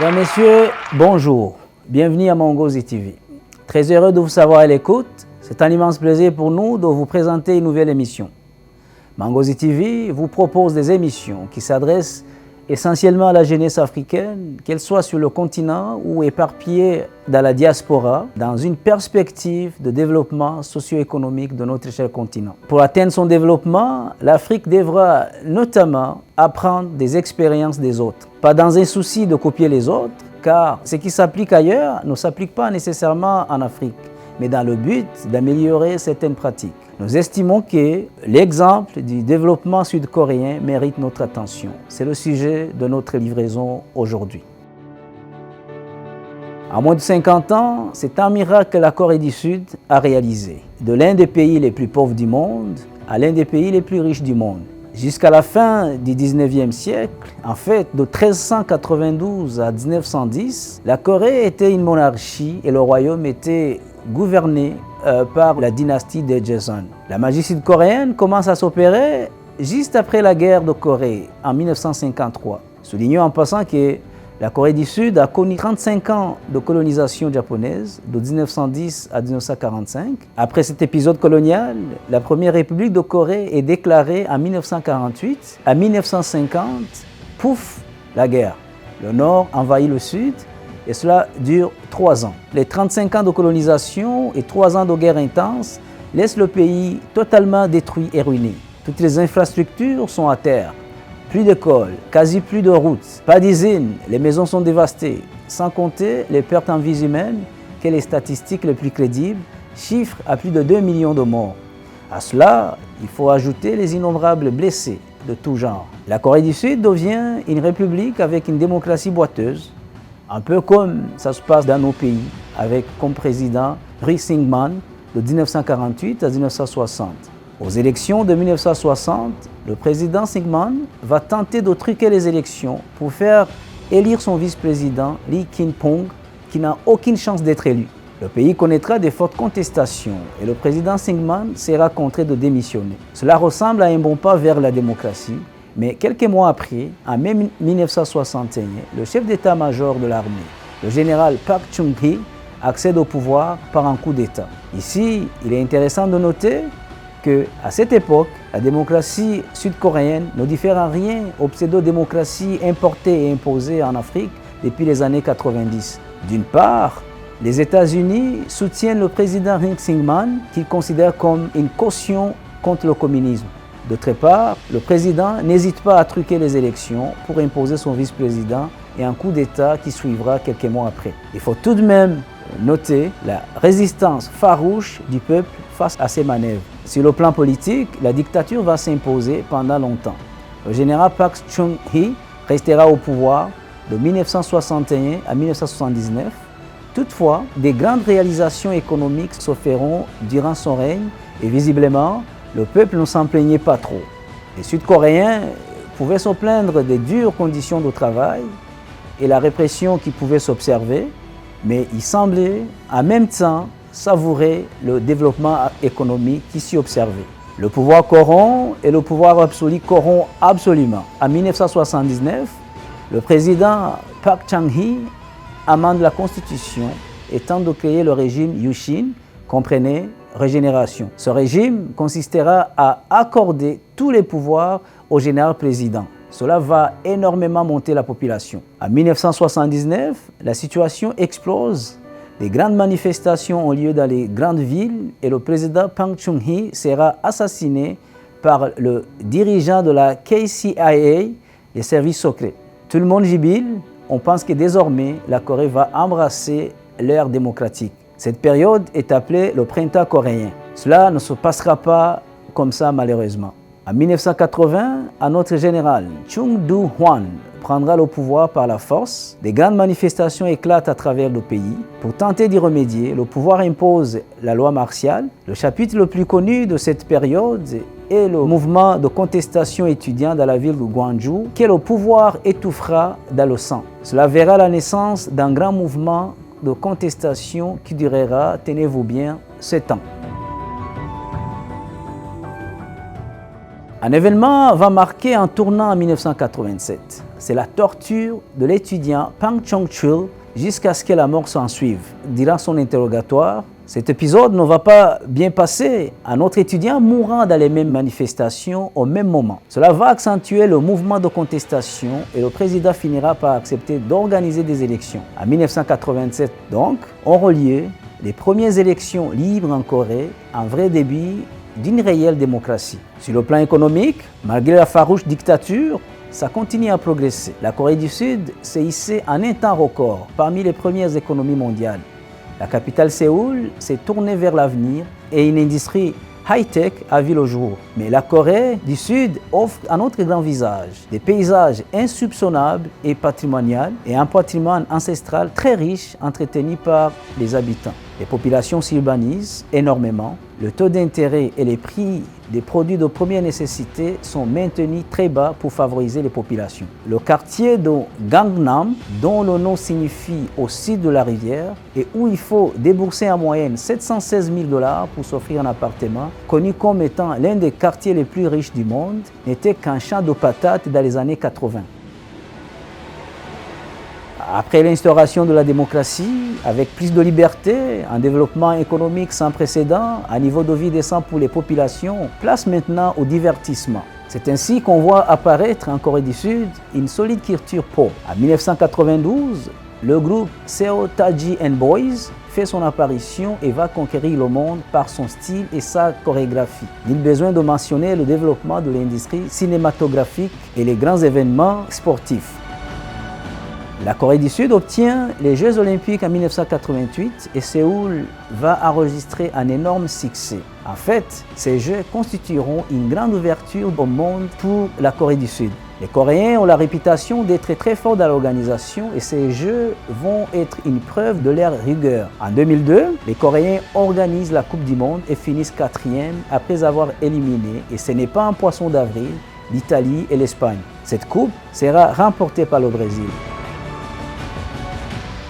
Mesdames, Messieurs, bonjour. Bienvenue à Mongozi TV. Très heureux de vous savoir à l'écoute. C'est un immense plaisir pour nous de vous présenter une nouvelle émission. Mongozi TV vous propose des émissions qui s'adressent essentiellement à la jeunesse africaine, qu'elle soit sur le continent ou éparpillée dans la diaspora, dans une perspective de développement socio-économique de notre cher continent. Pour atteindre son développement, l'Afrique devra notamment apprendre des expériences des autres. Pas dans un souci de copier les autres, car ce qui s'applique ailleurs ne s'applique pas nécessairement en Afrique, mais dans le but d'améliorer certaines pratiques. Nous estimons que l'exemple du développement sud-coréen mérite notre attention. C'est le sujet de notre livraison aujourd'hui. En moins de 50 ans, c'est un miracle que la Corée du Sud a réalisé. De l'un des pays les plus pauvres du monde à l'un des pays les plus riches du monde. Jusqu'à la fin du 19e siècle, en fait, de 1392 à 1910, la Corée était une monarchie et le royaume était gouverné par la dynastie des Joseon. La magie sud-coréenne commence à s'opérer juste après la guerre de Corée en 1953. Soulignons en passant que la Corée du Sud a connu 35 ans de colonisation japonaise, de 1910 à 1945. Après cet épisode colonial, la première république de Corée est déclarée en 1948. À 1950, pouf, la guerre. Le Nord envahit le Sud et cela dure 3 ans. Les 35 ans de colonisation et 3 ans de guerre intense laissent le pays totalement détruit et ruiné. Toutes les infrastructures sont à terre. Plus d'écoles, quasi plus de routes, pas d'usines, les maisons sont dévastées, sans compter les pertes en vies humaines que les statistiques les plus crédibles chiffrent à plus de 2 millions de morts. À cela, il faut ajouter les innombrables blessés de tout genre. La Corée du Sud devient une république avec une démocratie boiteuse, un peu comme ça se passe dans nos pays, avec comme président Ri Syngman de 1948 à 1960. Aux élections de 1960, le président Syngman va tenter de truquer les élections pour faire élire son vice-président Lee Kin-pong, qui n'a aucune chance d'être élu. Le pays connaîtra de fortes contestations et le président Syngman sera contraint de démissionner. Cela ressemble à un bon pas vers la démocratie, mais quelques mois après, en mai 1961, le chef d'état-major de l'armée, le général Park Chung-hee, accède au pouvoir par un coup d'État. Ici, il est intéressant de noter qu'à cette époque, la démocratie sud-coréenne ne diffère en rien aux pseudo-démocraties importées et imposées en Afrique depuis les années 90. D'une part, les États-Unis soutiennent le président Ri Syngman qu'ils considèrent comme une caution contre le communisme. D'autre part, le président n'hésite pas à truquer les élections pour imposer son vice-président et un coup d'État qui suivra quelques mois après. Il faut tout de même noter la résistance farouche du peuple face à ces manœuvres. Sur le plan politique, la dictature va s'imposer pendant longtemps. Le général Park Chung-hee restera au pouvoir de 1961 à 1979. Toutefois, des grandes réalisations économiques se feront durant son règne et visiblement, le peuple ne s'en plaignait pas trop. Les Sud-Coréens pouvaient se plaindre des dures conditions de travail et la répression qui pouvait s'observer, mais ils semblaient en même temps savourer le développement économique qui s'y observait. Le pouvoir corrompt et le pouvoir absolu corrompt absolument. En 1979, le président Park Chung-hee amende la Constitution et tente de créer le régime Yushin, comprenez régénération. Ce régime consistera à accorder tous les pouvoirs au général-président. Cela va énormément monter la population. En 1979, la situation explose. Des grandes manifestations ont lieu dans les grandes villes et le président Park Chung-hee sera assassiné par le dirigeant de la KCIA, les services secrets. Tout le monde jubile. On pense que désormais, la Corée va embrasser l'ère démocratique. Cette période est appelée le printemps coréen. Cela ne se passera pas comme ça malheureusement. En 1980, un autre général, Chung Do-hwan, prendra le pouvoir par la force. Des grandes manifestations éclatent à travers le pays. Pour tenter d'y remédier, le pouvoir impose la loi martiale. Le chapitre le plus connu de cette période est le mouvement de contestation étudiant dans la ville de Gwangju, que le pouvoir étouffera dans le sang. Cela verra la naissance d'un grand mouvement de contestation qui durera, tenez-vous bien, 7 ans. Un événement va marquer un tournant en 1987. c'est la torture de l'étudiant Pang Chong-chul jusqu'à ce que la mort s'en suive. Durant son interrogatoire, cet épisode ne va pas bien passer. Un autre étudiant mourra dans les mêmes manifestations au même moment. Cela va accentuer le mouvement de contestation et le président finira par accepter d'organiser des élections. En 1987, donc, auront lieu les premières élections libres en Corée, un vrai début d'une réelle démocratie. Sur le plan économique, malgré la farouche dictature, ça continue à progresser. La Corée du Sud s'est hissée en un temps record parmi les premières économies mondiales. La capitale Séoul s'est tournée vers l'avenir et une industrie high-tech a vu le jour. Mais la Corée du Sud offre un autre grand visage, des paysages insoupçonnables et patrimoniaux et un patrimoine ancestral très riche entretenu par les habitants. Les populations s'urbanisent énormément, le taux d'intérêt et les prix des produits de première nécessité sont maintenus très bas pour favoriser les populations. Le quartier de Gangnam, dont le nom signifie au sud de la rivière, et où il faut débourser en moyenne 716 000 $ pour s'offrir un appartement, connu comme étant l'un des quartiers les plus riches du monde, n'était qu'un champ de patates dans les années 80. Après l'instauration de la démocratie, avec plus de liberté, un développement économique sans précédent, un niveau de vie décent pour les populations, place maintenant au divertissement. C'est ainsi qu'on voit apparaître en Corée du Sud une solide culture pop. En 1992, le groupe Seo Taiji and Boys fait son apparition et va conquérir le monde par son style et sa chorégraphie. Il est besoin de mentionner le développement de l'industrie cinématographique et les grands événements sportifs. La Corée du Sud obtient les Jeux olympiques en 1988 et Séoul va enregistrer un énorme succès. En fait, ces Jeux constitueront une grande ouverture au monde pour la Corée du Sud. Les Coréens ont la réputation d'être très forts dans l'organisation et ces Jeux vont être une preuve de leur rigueur. En 2002, les Coréens organisent la Coupe du Monde et finissent 4e après avoir éliminé, et ce n'est pas un poisson d'avril, l'Italie et l'Espagne. Cette coupe sera remportée par le Brésil.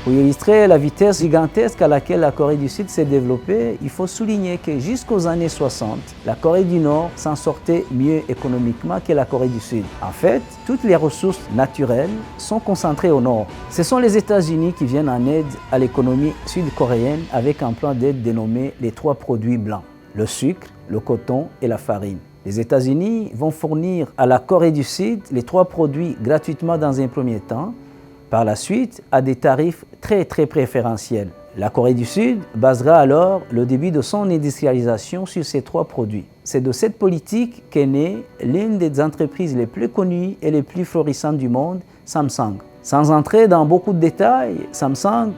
Pour illustrer la vitesse gigantesque à laquelle la Corée du Sud s'est développée, il faut souligner que jusqu'aux années 60, la Corée du Nord s'en sortait mieux économiquement que la Corée du Sud. En fait, toutes les ressources naturelles sont concentrées au Nord. Ce sont les États-Unis qui viennent en aide à l'économie sud-coréenne avec un plan d'aide dénommé les 3 produits blancs, le sucre, le coton et la farine. Les États-Unis vont fournir à la Corée du Sud les 3 produits gratuitement dans un premier temps, par la suite à des tarifs très préférentiels. La Corée du Sud basera alors le début de son industrialisation sur ces 3 produits. C'est de cette politique qu'est née l'une des entreprises les plus connues et les plus florissantes du monde, Samsung. Sans entrer dans beaucoup de détails, Samsung,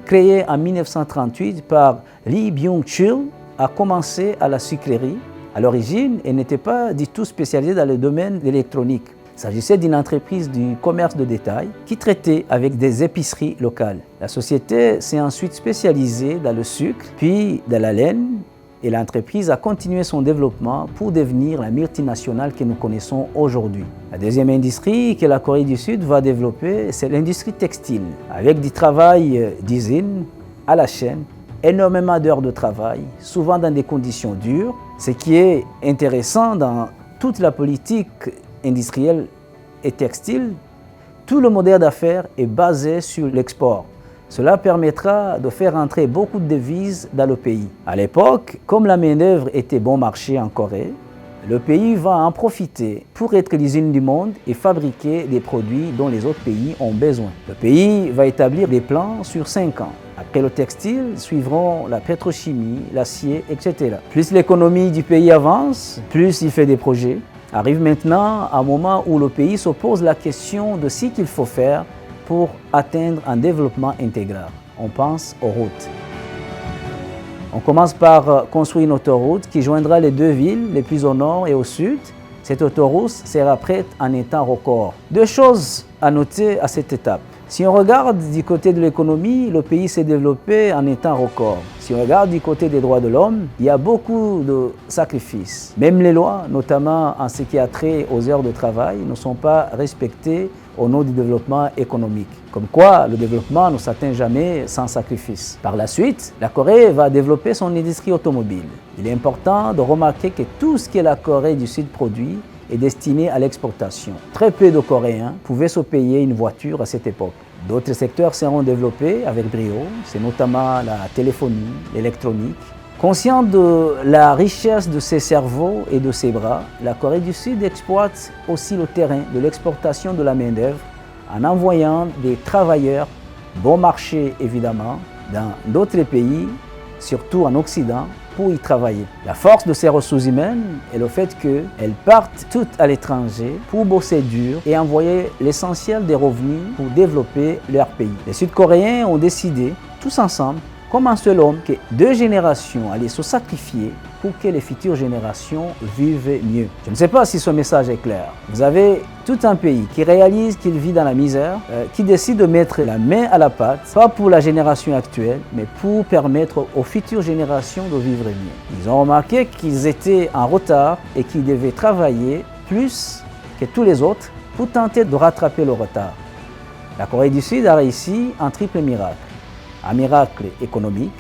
créé en 1938 par Lee Byung-chul, a commencé à la sucrerie. À l'origine, elle n'était pas du tout spécialisée dans le domaine de l'électronique. Il s'agissait d'une entreprise du commerce de détail qui traitait avec des épiceries locales. La société s'est ensuite spécialisée dans le sucre, puis dans la laine, et l'entreprise a continué son développement pour devenir la multinationale que nous connaissons aujourd'hui. La deuxième industrie que la Corée du Sud va développer, c'est l'industrie textile, avec du travail d'usine à la chaîne, énormément d'heures de travail, souvent dans des conditions dures. Ce qui est intéressant dans toute la politique industrielle et textile, tout le modèle d'affaires est basé sur l'export. Cela permettra de faire entrer beaucoup de devises dans le pays. À l'époque, comme la main-d'œuvre était bon marché en Corée, le pays va en profiter pour être l'usine du monde et fabriquer des produits dont les autres pays ont besoin. Le pays va établir des plans sur 5 ans. Après le textile, suivront la pétrochimie, l'acier, etc. Plus l'économie du pays avance, plus il fait des projets. Arrive maintenant un moment où le pays se pose la question de ce qu'il faut faire pour atteindre un développement intégral. On pense aux routes. On commence par construire une autoroute qui joindra les 2 villes les plus au nord et au sud. Cette autoroute sera prête en un temps record. 2 choses à noter à cette étape. Si on regarde du côté de l'économie, le pays s'est développé en un temps record. Si on regarde du côté des droits de l'homme, il y a beaucoup de sacrifices. Même les lois, notamment en ce qui a trait aux heures de travail, ne sont pas respectées au nom du développement économique. Comme quoi, le développement ne s'atteint jamais sans sacrifice. Par la suite, la Corée va développer son industrie automobile. Il est important de remarquer que tout ce que la Corée du Sud produit est destiné à l'exportation. Très peu de Coréens pouvaient se payer une voiture à cette époque. D'autres secteurs seront développés avec brio, c'est notamment la téléphonie, l'électronique. Conscient de la richesse de ses cerveaux et de ses bras, la Corée du Sud exploite aussi le terrain de l'exportation de la main-d'œuvre en envoyant des travailleurs, bon marché évidemment, dans d'autres pays, surtout en Occident, pour y travailler. La force de ces ressources humaines est le fait qu'elles partent toutes à l'étranger pour bosser dur et envoyer l'essentiel des revenus pour développer leur pays. Les Sud-Coréens ont décidé, tous ensemble, comme un seul homme, que 2 générations allaient se sacrifier pour que les futures générations vivent mieux. Je ne sais pas si ce message est clair. Vous avez tout un pays qui réalise qu'il vit dans la misère, qui décide de mettre la main à la pâte, pas pour la génération actuelle, mais pour permettre aux futures générations de vivre mieux. Ils ont remarqué qu'ils étaient en retard et qu'ils devaient travailler plus que tous les autres pour tenter de rattraper le retard. La Corée du Sud a réussi un triple miracle. Un miracle économique,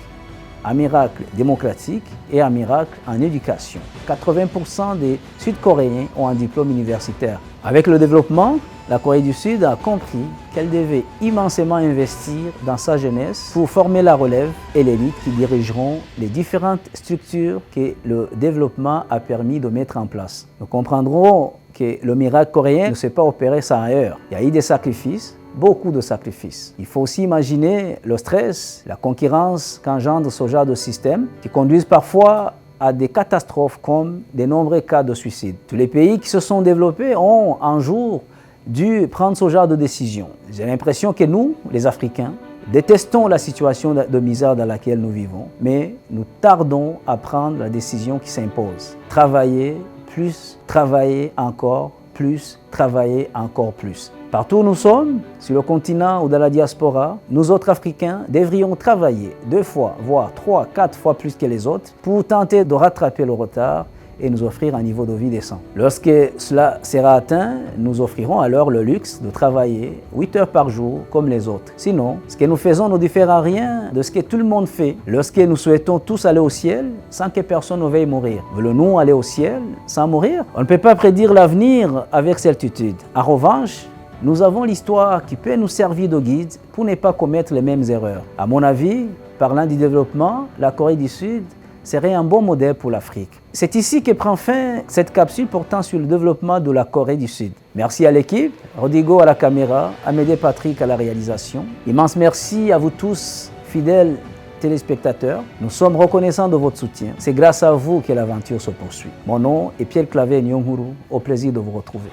un miracle démocratique et un miracle en éducation. 80% des Sud-Coréens ont un diplôme universitaire. Avec le développement, la Corée du Sud a compris qu'elle devait immensément investir dans sa jeunesse pour former la relève et l'élite qui dirigeront les différentes structures que le développement a permis de mettre en place. Nous comprendrons que le miracle coréen ne s'est pas opéré sans heurts. Il y a eu des sacrifices, beaucoup de sacrifices. Il faut aussi imaginer le stress, la concurrence qu'engendre ce genre de système qui conduisent parfois à des catastrophes comme de nombreux cas de suicide. Tous les pays qui se sont développés ont un jour dû prendre ce genre de décision. J'ai l'impression que nous, les Africains, détestons la situation de misère dans laquelle nous vivons, mais nous tardons à prendre la décision qui s'impose. Travailler plus, travailler encore plus, travailler encore plus. Partout où nous sommes, sur le continent ou dans la diaspora, nous autres Africains devrions travailler 2 fois, voire 3, 4 fois plus que les autres pour tenter de rattraper le retard et nous offrir un niveau de vie décent. Lorsque cela sera atteint, nous offrirons alors le luxe de travailler 8 heures par jour comme les autres. Sinon, ce que nous faisons ne diffère rien de ce que tout le monde fait. Lorsque nous souhaitons tous aller au ciel sans que personne ne veuille mourir. Voulons-nous aller au ciel sans mourir? On ne peut pas prédire l'avenir avec certitude. En revanche, nous avons l'histoire qui peut nous servir de guide pour ne pas commettre les mêmes erreurs. À mon avis, parlant du développement, la Corée du Sud serait un bon modèle pour l'Afrique. C'est ici que prend fin cette capsule portant sur le développement de la Corée du Sud. Merci à l'équipe, Rodrigo à la caméra, Amédée Patrick à la réalisation. Immense merci à vous tous, fidèles téléspectateurs. Nous sommes reconnaissants de votre soutien. C'est grâce à vous que l'aventure se poursuit. Mon nom est Pierre Claver Nyonguru. Au plaisir de vous retrouver.